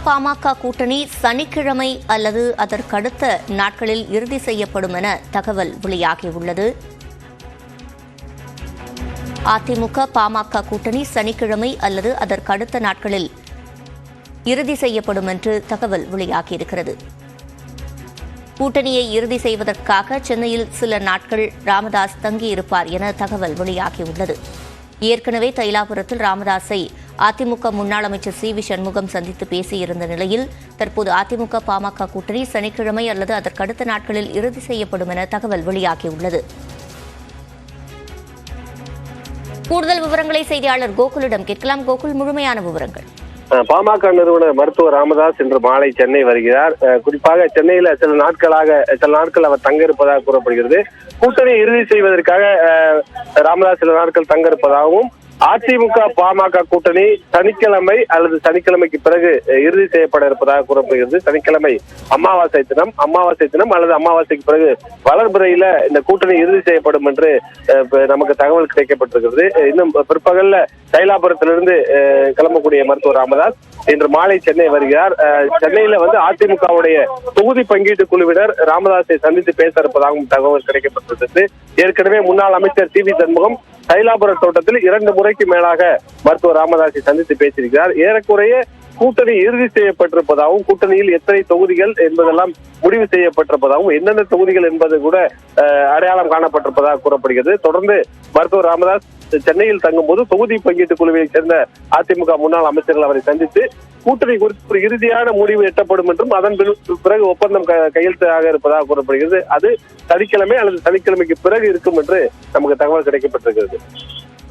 பாமக கூட்டணி சனிக்கிழமை அல்லது அதற்கடுத்த நாட்களில் இறுதி செய்யப்படும் என தகவல் வெளியாகியுள்ளது. அதிமுக பாமக கூட்டணி சனிக்கிழமை அல்லது அதற்கடுத்த நாட்களில் இறுதி செய்யப்படும் என்று தகவல் வெளியாகியிருக்கிறது. கூட்டணியை இறுதி செய்வதற்காக சென்னையில் சில நாட்கள் ராமதாஸ் தங்கியிருப்பார் என தகவல் வெளியாகியுள்ளது. ஏற்கனவே தைலாபுரத்தில் ராமதாஸை அதிமுக முன்னாள் அமைச்சர் சி.வி. சண்முகம் சந்தித்து பேசியிருந்த நிலையில் தற்போது அதிமுக பாமக கூட்டணி சனிக்கிழமை அல்லது அதற்கடுத்த நாட்களில் இறுதி செய்யப்படும் என தகவல் வெளியாகியுள்ளது. கூடுதல் விவரங்களை செய்தியாளர் கோகுலிடம் கேட்கலாம். கோகுல், முழுமையான விவரங்கள். பாமக நிறுவனர் மருத்துவர் ராமதாஸ் இன்று மாலை சென்னை வருகிறார். குறிப்பாக சென்னையில சில நாட்கள் அவர் தங்க இருப்பதாக கூறப்படுகிறது. கூட்டணியை இறுதி செய்வதற்காக ராமதாஸ் சில நாட்கள் தங்க இருப்பதாகவும், அதிமுக பாமக கூட்டணி சனிக்கிழமை அல்லது சனிக்கிழமைக்கு பிறகு இறுதி செய்யப்பட இருப்பதாக கூறப்படுகிறது. சனிக்கிழமை அமாவாசை தினம் அல்லது அமாவாசைக்கு பிறகு வளர்பிறையில இந்த கூட்டணி இறுதி செய்யப்படும் என்று நமக்கு தகவல் கிடைக்கப்பட்டிருக்கிறது. இன்னும் பிற்பகல்ல தைலாபுரத்திலிருந்து கிளம்பக்கூடிய மருத்துவர் ராமதாஸ் இன்று மாலை சென்னை வருகிறார். சென்னையில அதிமுகவுடைய தொகுதி பங்கீட்டு குழுவினர் ராமதாஸை சந்தித்து பேச இருப்பதாகவும் தகவல் கிடைக்கப்பட்டிருக்கிறது. ஏற்கனவே முன்னாள் அமைச்சர் சி.வி. சண்முகம் தைலாபுர தோட்டத்தில் 2 முறைக்கு மேலாக மருத்துவர் ராமதாஸை சந்தித்து பேசியிருக்கிறார். ஏறக்குறைய கூட்டணி இறுதி செய்யப்பட்டிருப்பதாகவும், கூட்டணியில் எத்தனை தொகுதிகள் என்பதெல்லாம் முடிவு செய்யப்பட்டிருப்பதாகவும், என்னென்ன தொகுதிகள் என்பது கூட அடையாளம் காணப்பட்டிருப்பதாக கூறப்படுகிறது. தொடர்ந்து மருத்துவர் ராமதாஸ் சென்னையில் தங்கும்போது தொகுதி பங்கீட்டு குழுவை சேர்ந்த அதிமுக முன்னாள் அமைச்சர்கள் அவரை சந்தித்து கூட்டணி குறித்து ஒரு இறுதியான முடிவு எட்டப்படும் என்றும் அதன் பிறகு ஒப்பந்தம் கையெழுத்தாக இருப்பதாக கூறப்படுகிறது. அது சனிக்கிழமை அல்லது சனிக்கிழமைக்கு பிறகு இருக்கும் என்று நமக்கு தகவல் கிடைக்கப்பட்டிருக்கிறது.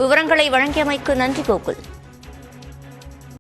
விவரங்களை வழங்கியமைக்கு நன்றி கோகுல்.